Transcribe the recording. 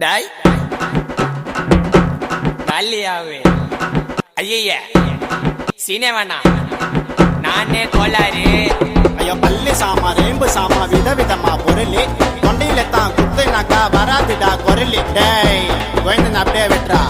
டாய் நல்லியாவே ஐய சீனே வேணா நானே கோளாறு. ஐயோ பல்லு சாமா ரேம்பு சாமா விதவிதமா பொருளி தொண்டையில தான் குத்துனாக்கா வராதுடா குரலி. டேய் கோயந்தன் அப்படியே வெட்டுறா.